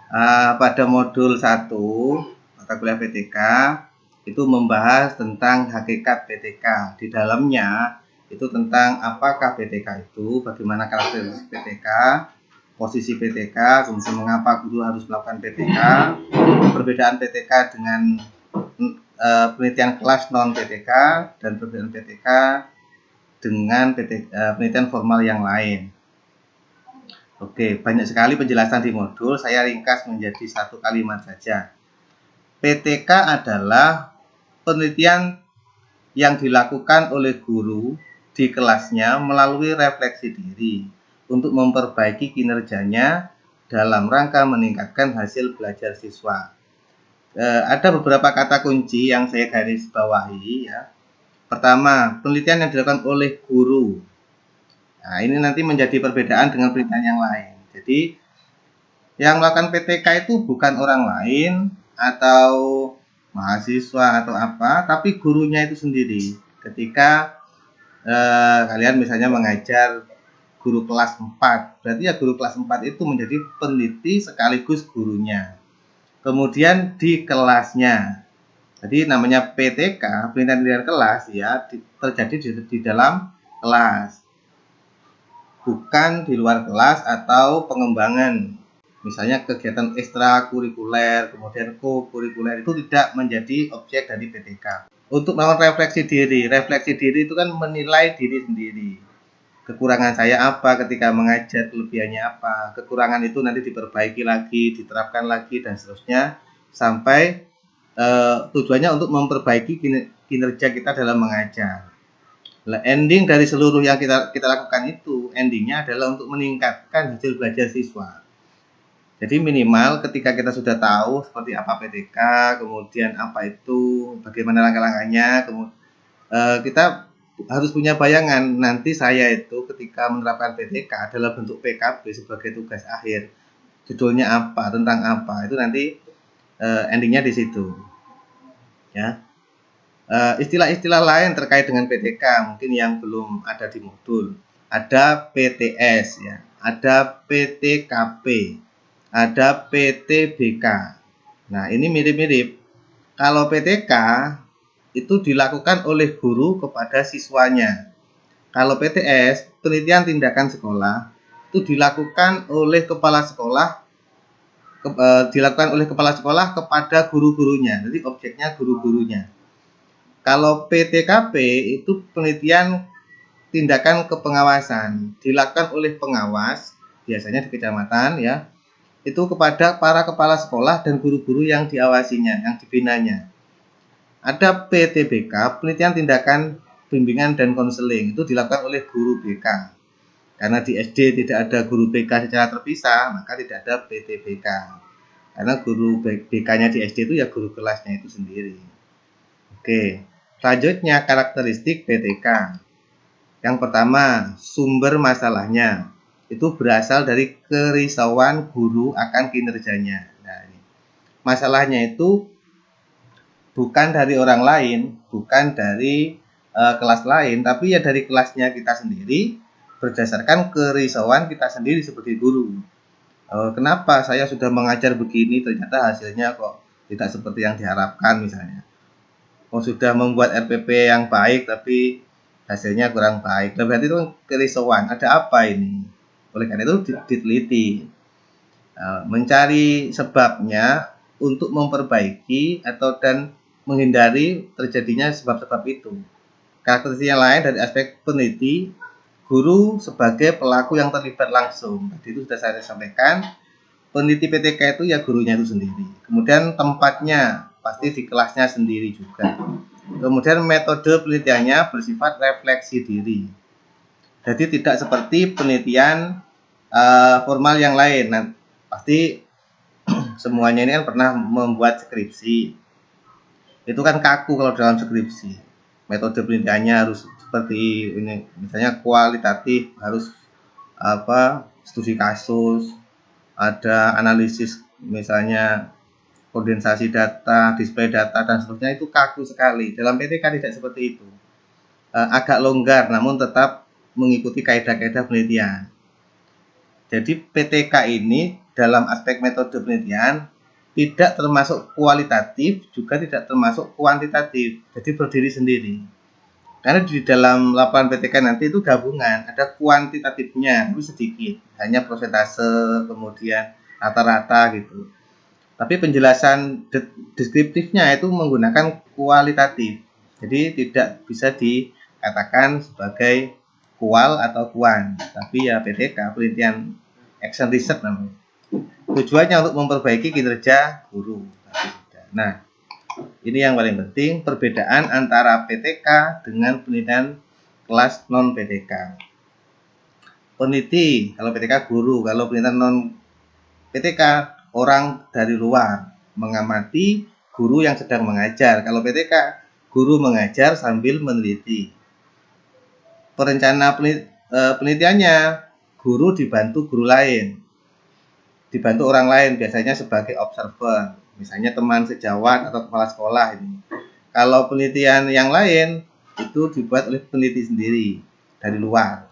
Pada modul 1 mata kuliah PTK itu membahas tentang hakikat PTK. Di dalamnya itu tentang apakah PTK itu, bagaimana karakteristik PTK, posisi PTK, kemudian mengapa guru harus melakukan PTK, perbedaan PTK dengan penelitian kelas non PTK, dan perbedaan PTK dengan penelitian formal yang lain. Oke, banyak sekali penjelasan di modul, saya ringkas menjadi satu kalimat saja. PTK adalah penelitian yang dilakukan oleh guru di kelasnya melalui refleksi diri untuk memperbaiki kinerjanya dalam rangka meningkatkan hasil belajar siswa. Ada beberapa kata kunci yang saya garis bawahi ya. Pertama, penelitian yang dilakukan oleh guru. Nah, ini nanti menjadi perbedaan dengan penelitian yang lain. Jadi, yang melakukan PTK itu bukan orang lain atau mahasiswa atau apa, tapi gurunya itu sendiri. Ketika kalian misalnya mengajar guru kelas 4, berarti ya guru kelas 4 itu menjadi peneliti sekaligus gurunya. Kemudian di kelasnya, jadi namanya PTK, penelitian kelas ya, terjadi di dalam kelas, bukan di luar kelas atau pengembangan. Misalnya kegiatan ekstrakurikuler, kemudian kokurikuler itu tidak menjadi objek dari PTK. Untuk melakukan refleksi diri itu kan menilai diri sendiri. Kekurangan saya apa ketika mengajar, kelebihannya apa, kekurangan itu nanti diperbaiki lagi, diterapkan lagi, dan seterusnya, sampai tujuannya untuk memperbaiki kinerja kita dalam mengajar. Ending dari seluruh yang kita lakukan itu, endingnya adalah untuk meningkatkan hasil belajar siswa. Jadi minimal ketika kita sudah tahu seperti apa PTK, kemudian apa itu, bagaimana langkah-langkahnya, kita harus punya bayangan nanti saya itu ketika menerapkan PTK adalah bentuk PKB sebagai tugas akhir. Judulnya apa, tentang apa, itu nanti endingnya di situ. Ya. Istilah-istilah lain terkait dengan PTK mungkin yang belum ada di modul. Ada PTS ya, ada PTKP, ada PTBK. Nah, ini mirip-mirip. Kalau PTK itu dilakukan oleh guru kepada siswanya. Kalau PTS, penelitian tindakan sekolah, itu dilakukan oleh kepala sekolah kepada guru-gurunya. Jadi objeknya guru-gurunya. Kalau PTKP itu penelitian tindakan kepengawasan dilakukan oleh pengawas, biasanya di kecamatan ya, itu kepada para kepala sekolah dan guru-guru yang diawasinya, yang dibinanya. Ada PTBK, penelitian tindakan bimbingan dan konseling, itu dilakukan oleh guru BK. Karena di SD tidak ada guru BK secara terpisah, maka tidak ada PTBK. Karena guru BK-nya di SD itu ya guru kelasnya itu sendiri. Oke. Selanjutnya karakteristik PTK. Yang pertama, sumber masalahnya itu berasal dari kerisauan guru akan kinerjanya. Nah, ini. Masalahnya itu bukan dari orang lain, bukan dari kelas lain, tapi ya dari kelasnya kita sendiri berdasarkan kerisauan kita sendiri sebagai guru. Kenapa saya sudah mengajar begini ternyata hasilnya kok tidak seperti yang diharapkan misalnya. Sudah membuat RPP yang baik tapi hasilnya kurang baik. Dan berarti itu kerisauan. Ada apa ini? Oleh karena itu diteliti, mencari sebabnya untuk memperbaiki atau dan menghindari terjadinya sebab-sebab itu. Karakteristik yang lain dari aspek peneliti, guru sebagai pelaku yang terlibat langsung. Tadi itu sudah saya sampaikan. Peneliti PTK itu ya gurunya itu sendiri. Kemudian tempatnya pasti di kelasnya sendiri juga. Kemudian metode penelitiannya bersifat refleksi diri. Jadi tidak seperti penelitian formal yang lain. Nah, pasti semuanya ini kan pernah membuat skripsi. Itu kan kaku kalau dalam skripsi. Metode penelitiannya harus seperti ini, misalnya kualitatif, harus studi kasus, ada analisis misalnya kondensasi data, display data, dan seterusnya, itu kaku sekali. Dalam PTK tidak seperti itu. Agak longgar namun tetap mengikuti kaidah-kaidah penelitian. Jadi PTK ini dalam aspek metode penelitian tidak termasuk kualitatif, juga tidak termasuk kuantitatif, jadi berdiri sendiri. Karena di dalam laporan PTK nanti itu gabungan, ada kuantitatifnya, itu sedikit, hanya persentase, kemudian rata-rata gitu. Tapi penjelasan deskriptifnya itu menggunakan kualitatif, jadi tidak bisa dikatakan sebagai kual atau kuan, tapi ya PTK, penelitian action research namanya. Tujuannya untuk memperbaiki kinerja guru. Nah, ini yang paling penting, perbedaan antara PTK dengan penelitian kelas non PTK. Peneliti, kalau PTK guru, kalau penelitian non PTK orang dari luar mengamati guru yang sedang mengajar. Kalau PTK, guru mengajar sambil meneliti. Perencana penelitiannya, guru dibantu guru lain, dibantu orang lain, biasanya sebagai observer, misalnya teman sejawat atau kepala sekolah ini. Kalau penelitian yang lain itu dibuat oleh peneliti sendiri dari luar.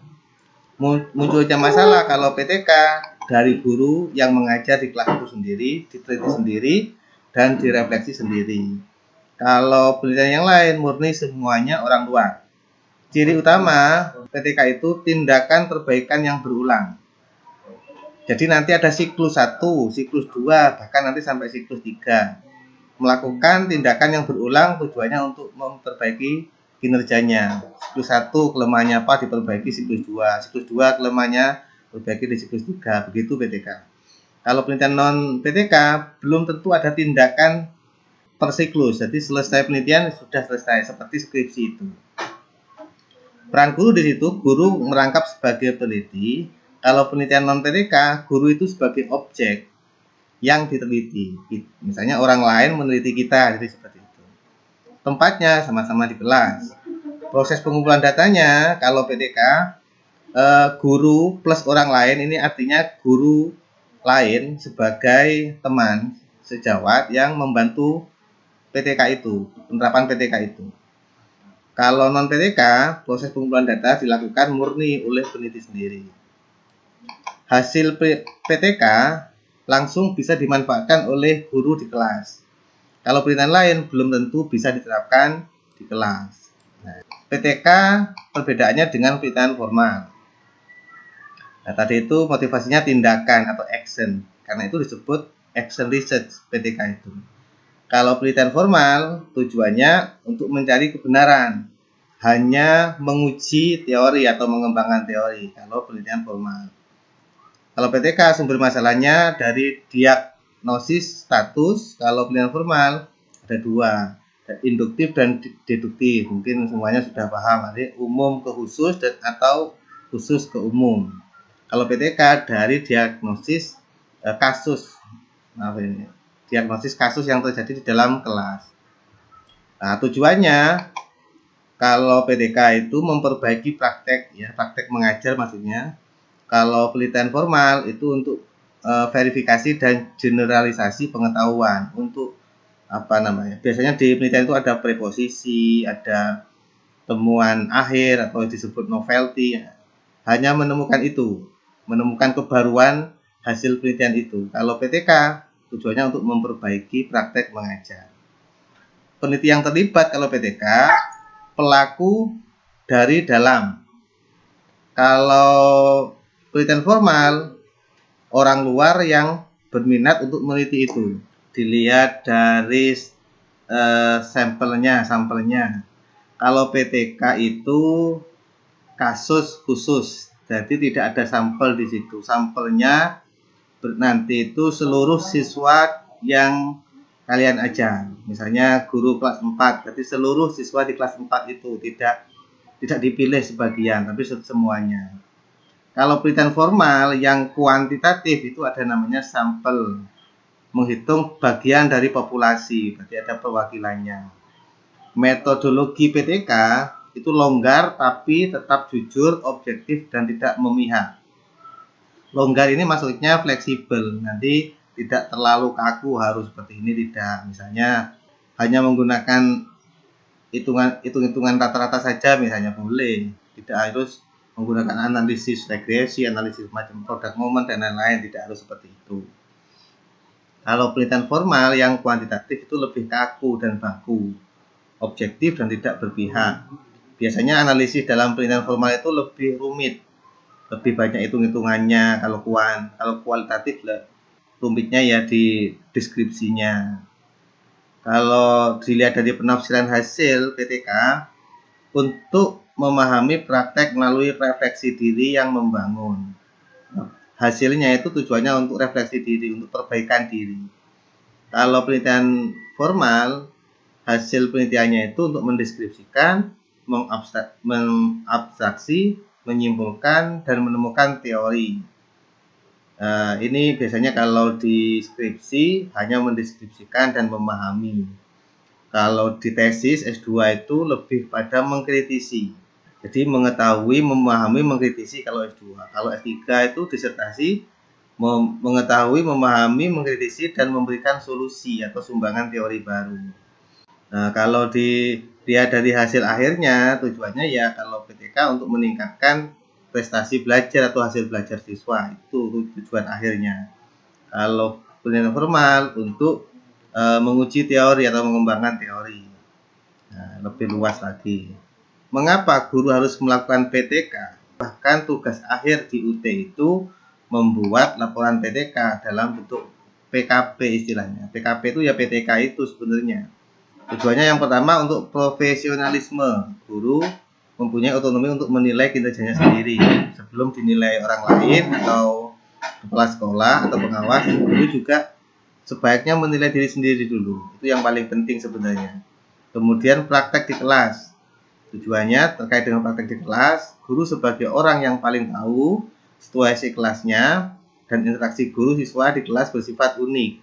Munculnya masalah kalau PTK dari guru yang mengajar di kelas itu sendiri, diteliti sendiri, dan direfleksi sendiri. Kalau penelitian yang lain murni semuanya orang luar. Ciri utama PTK itu tindakan perbaikan yang berulang. Jadi nanti ada siklus 1, siklus 2, bahkan nanti sampai siklus 3. Melakukan tindakan yang berulang tujuannya untuk memperbaiki kinerjanya. Siklus 1 kelemahannya apa, diperbaiki siklus 2. Siklus 2 kelemahannya diperbaiki di siklus 3. Begitu PTK. Kalau penelitian non PTK belum tentu ada tindakan per siklus. Jadi selesai penelitian sudah selesai, seperti skripsi itu. Peran guru di situ, guru merangkap sebagai peneliti. Kalau penelitian non PTK, guru itu sebagai objek yang diteliti. Misalnya orang lain meneliti kita, jadi seperti itu. Tempatnya sama-sama di kelas. Proses pengumpulan datanya, kalau PTK, guru plus orang lain, ini artinya guru lain sebagai teman sejawat yang membantu PTK itu, penerapan PTK itu. Kalau non PTK, proses pengumpulan data dilakukan murni oleh peneliti sendiri. Hasil PTK langsung bisa dimanfaatkan oleh guru di kelas. Kalau penelitian lain belum tentu bisa diterapkan di kelas. Nah, PTK perbedaannya dengan penelitian formal. Nah, tadi itu motivasinya tindakan atau action. Karena itu disebut action research PTK itu. Kalau penelitian formal tujuannya untuk mencari kebenaran, hanya menguji teori atau mengembangkan teori. Kalau penelitian formal. Kalau PTK sumber masalahnya dari diagnosis status. Kalau penelitian formal ada dua, induktif dan deduktif. Mungkin semuanya sudah paham. Jadi umum ke khusus dan atau khusus ke umum. Kalau PTK dari diagnosis kasus. Maaf ini. Diagnosis kasus yang terjadi di dalam kelas. Nah, tujuannya kalau PTK itu memperbaiki praktek, ya praktek mengajar maksudnya. Kalau penelitian formal itu untuk verifikasi dan generalisasi pengetahuan. Untuk apa namanya? Biasanya di penelitian itu ada preposisi, ada temuan akhir atau disebut novelty. Hanya menemukan itu, menemukan kebaruan hasil penelitian itu. Kalau PTK tujuannya untuk memperbaiki praktek mengajar. Peneliti yang terlibat kalau PTK, pelaku dari dalam. Kalau penelitian formal, orang luar yang berminat untuk meneliti itu. Dilihat dari sampelnya. Kalau PTK itu kasus khusus, jadi tidak ada sampel di situ. Sampelnya nanti itu seluruh siswa yang kalian ajar. Misalnya guru kelas 4, jadi seluruh siswa di kelas 4 itu tidak dipilih sebagian, tapi semuanya. Kalau penelitian formal yang kuantitatif itu ada namanya sampel, menghitung bagian dari populasi, berarti ada perwakilannya. Metodologi PTK itu longgar tapi tetap jujur, objektif, dan tidak memihak. Longgar ini maksudnya fleksibel, nanti tidak terlalu kaku harus seperti ini, tidak. Misalnya hanya menggunakan hitung-hitungan rata-rata saja misalnya boleh, tidak harus menggunakan analisis regresi, analisis macam produk momen dan lain-lain, tidak harus seperti itu. Kalau penelitian formal yang kuantitatif itu lebih kaku dan baku, objektif dan tidak berpihak. Biasanya analisis dalam penelitian formal itu lebih rumit, lebih banyak hitung-hitungannya. Kalau kualitatif rumitnya ya di deskripsinya. Kalau dilihat dari penafsiran hasil PTK, untuk memahami praktek melalui refleksi diri yang membangun. Hasilnya itu tujuannya untuk refleksi diri, untuk perbaikan diri. Kalau penelitian formal, hasil penelitiannya itu untuk mendeskripsikan, mengabstraksi, menyimpulkan, dan menemukan teori. Ini biasanya kalau di skripsi hanya mendeskripsikan dan memahami. Kalau di tesis S2 itu lebih pada mengkritisi. Jadi mengetahui, memahami, mengkritisi kalau S2. Kalau S3 itu disertasi mengetahui, memahami, mengkritisi, dan memberikan solusi atau sumbangan teori baru. Nah, kalau dilihat dari hasil akhirnya, tujuannya ya kalau PTK untuk meningkatkan prestasi belajar atau hasil belajar siswa, itu tujuan akhirnya. Kalau penelitian formal untuk menguji teori atau mengembangkan teori. Nah, lebih luas lagi. Mengapa guru harus melakukan PTK? Bahkan tugas akhir di UT itu membuat laporan PTK dalam bentuk PKP istilahnya. PKP itu ya PTK itu sebenarnya. Tujuannya yang pertama untuk profesionalisme. Guru mempunyai otonomi untuk menilai kinerjanya sendiri sebelum dinilai orang lain atau kepala sekolah atau pengawas. Guru juga sebaiknya menilai diri sendiri dulu. Itu yang paling penting sebenarnya. Kemudian praktek di kelas. Tujuannya terkait dengan praktek di kelas, guru sebagai orang yang paling tahu situasi kelasnya dan interaksi guru siswa di kelas bersifat unik.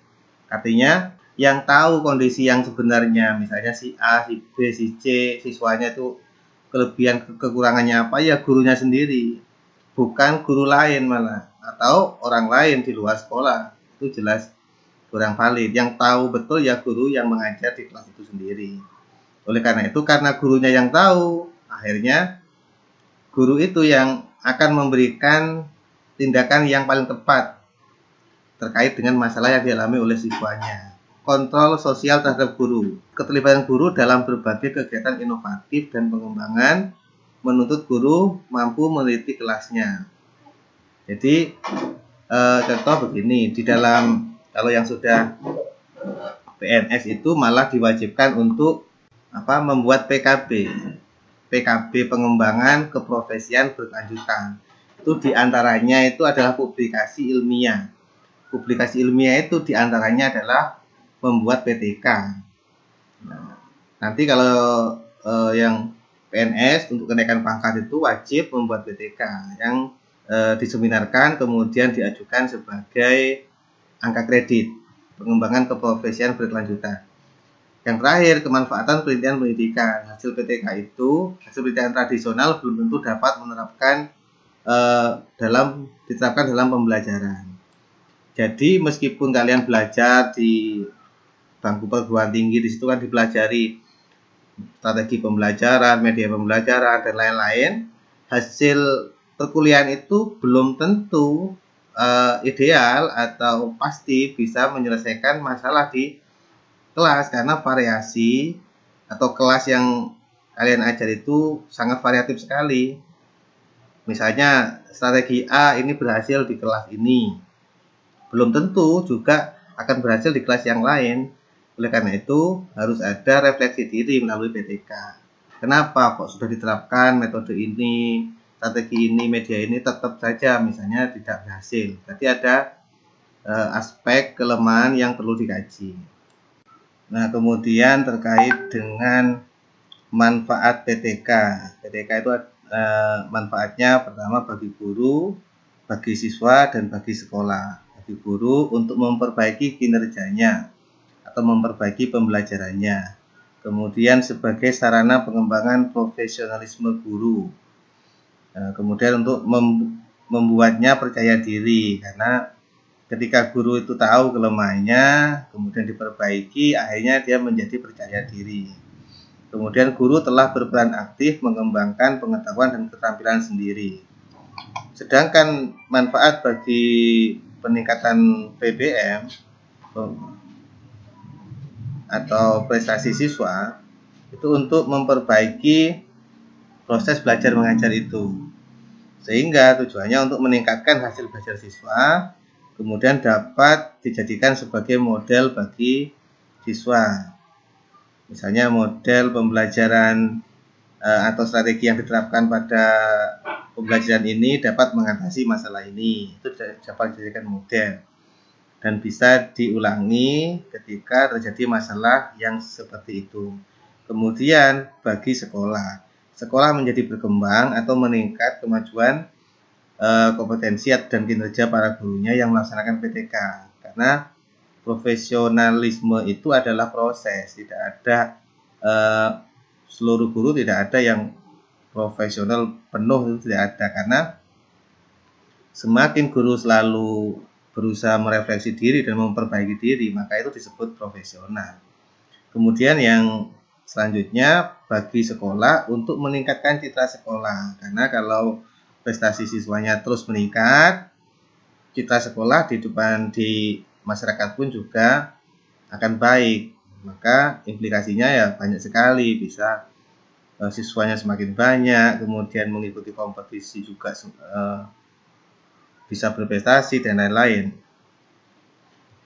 Artinya yang tahu kondisi yang sebenarnya, misalnya si A, si B, si C, siswanya itu kelebihan kekurangannya apa ya gurunya sendiri, bukan guru lain malah atau orang lain di luar sekolah. Itu jelas kurang valid. Yang tahu betul ya guru yang mengajar di kelas itu sendiri. Oleh karena itu, karena gurunya yang tahu, akhirnya guru itu yang akan memberikan tindakan yang paling tepat terkait dengan masalah yang dialami oleh siswanya. Kontrol sosial terhadap guru. Keterlibatan guru dalam berbagai kegiatan inovatif dan pengembangan menuntut guru mampu meneliti kelasnya. Jadi contoh begini, di dalam kalau yang sudah PNS itu malah diwajibkan untuk membuat PKB pengembangan keprofesian berkelanjutan. Itu diantaranya itu adalah publikasi ilmiah. Publikasi ilmiah itu diantaranya adalah membuat PTK. Nah, nanti kalau yang PNS untuk kenaikan pangkat itu wajib membuat PTK yang diseminarkan kemudian diajukan sebagai angka kredit pengembangan keprofesian berkelanjutan. Yang terakhir, kemanfaatan penelitian pendidikan. Hasil PTK itu, hasil penelitian tradisional belum tentu dapat diterapkan dalam pembelajaran. Jadi meskipun kalian belajar di bangku perguruan tinggi, di situ kan dipelajari strategi pembelajaran, media pembelajaran, dan lain-lain, hasil perkuliahan itu belum tentu ideal atau pasti bisa menyelesaikan masalah di kelas, karena variasi atau kelas yang kalian ajar itu sangat variatif sekali. Misalnya strategi A ini berhasil di kelas ini, belum tentu juga akan berhasil di kelas yang lain. Oleh karena itu harus ada refleksi diri melalui PTK. Kenapa kok sudah diterapkan metode ini, strategi ini, media ini tetap saja misalnya tidak berhasil? Berarti ada aspek kelemahan yang perlu dikaji. Nah, kemudian terkait dengan manfaat PTK. PTK itu manfaatnya pertama bagi guru, bagi siswa, dan bagi sekolah. Bagi guru untuk memperbaiki kinerjanya atau memperbaiki pembelajarannya. Kemudian sebagai sarana pengembangan profesionalisme guru. Kemudian untuk membuatnya percaya diri, karena ketika guru itu tahu kelemahannya, kemudian diperbaiki, akhirnya dia menjadi percaya diri. Kemudian guru telah berperan aktif mengembangkan pengetahuan dan keterampilan sendiri. Sedangkan manfaat bagi peningkatan PBM atau prestasi siswa itu untuk memperbaiki proses belajar mengajar itu, sehingga tujuannya untuk meningkatkan hasil belajar siswa, kemudian dapat dijadikan sebagai model bagi siswa. Misalnya model pembelajaran atau strategi yang diterapkan pada pembelajaran ini dapat mengatasi masalah ini, itu dapat dijadikan model dan bisa diulangi ketika terjadi masalah yang seperti itu. Kemudian bagi sekolah menjadi berkembang atau meningkat kemajuan kompetensi dan kinerja para gurunya yang melaksanakan PTK, karena profesionalisme itu adalah proses, tidak ada seluruh guru tidak ada yang profesional penuh, itu tidak ada, karena semakin guru selalu berusaha merefleksi diri dan memperbaiki diri, maka itu disebut profesional. Kemudian yang selanjutnya bagi sekolah untuk meningkatkan citra sekolah, karena kalau prestasi siswanya terus meningkat, citra sekolah di masyarakat pun juga akan baik. Maka implikasinya ya banyak sekali, bisa siswanya semakin banyak, kemudian mengikuti kompetisi juga bisa berprestasi dan lain-lain.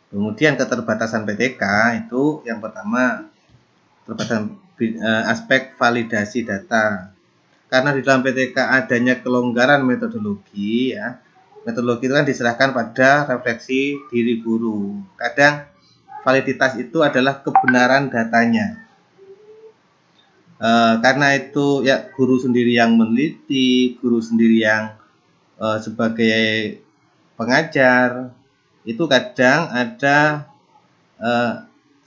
Kemudian keterbatasan PTK itu yang pertama, keterbatasan aspek validasi data. Karena di dalam PTK adanya kelonggaran metodologi, ya, metodologi itu kan diserahkan pada refleksi diri guru. Kadang validitas itu adalah kebenaran datanya. Karena itu ya guru sendiri yang meneliti, guru sendiri yang sebagai pengajar, itu kadang ada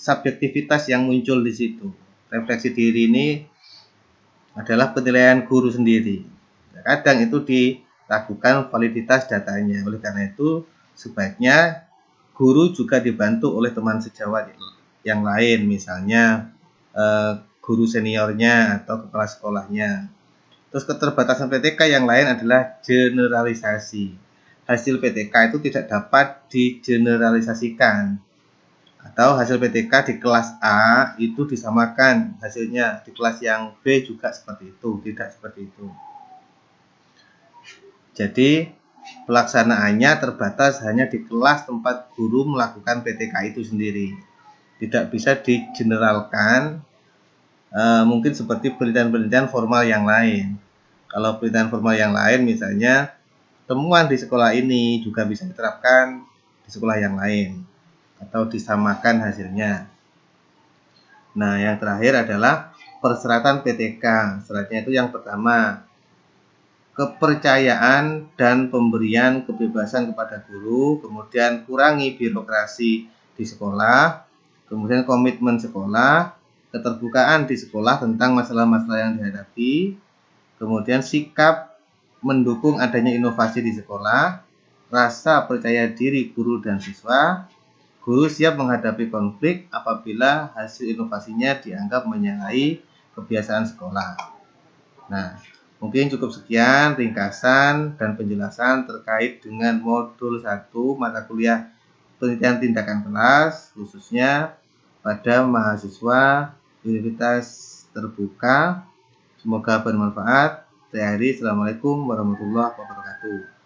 subjektivitas yang muncul di situ. Refleksi diri ini adalah penilaian guru sendiri. Kadang itu dilakukan validitas datanya. Oleh karena itu sebaiknya guru juga dibantu oleh teman sejawat yang lain, misalnya guru seniornya atau kepala sekolahnya. Terus keterbatasan PTK yang lain adalah generalisasi. Hasil PTK itu tidak dapat digeneralisasikan. Atau hasil PTK di kelas A itu disamakan hasilnya di kelas yang B juga seperti itu, tidak seperti itu. Jadi pelaksanaannya terbatas hanya di kelas tempat guru melakukan PTK itu sendiri. Tidak bisa digeneralkan, mungkin seperti penelitian-penelitian formal yang lain. Kalau penelitian formal yang lain, misalnya temuan di sekolah ini juga bisa diterapkan di sekolah yang lain atau disamakan hasilnya. Nah, yang terakhir adalah persyaratan PTK. Syaratnya itu yang pertama, kepercayaan dan pemberian kebebasan kepada guru, kemudian kurangi birokrasi di sekolah, kemudian komitmen sekolah, keterbukaan di sekolah tentang masalah-masalah yang dihadapi, kemudian sikap mendukung adanya inovasi di sekolah, rasa percaya diri guru dan siswa, guru siap menghadapi konflik apabila hasil inovasinya dianggap menyalahi kebiasaan sekolah. Nah, mungkin cukup sekian ringkasan dan penjelasan terkait dengan modul 1 mata kuliah penelitian tindakan kelas, khususnya pada mahasiswa Universitas Terbuka. Semoga bermanfaat. Saya Heri, Assalamualaikum warahmatullahi wabarakatuh.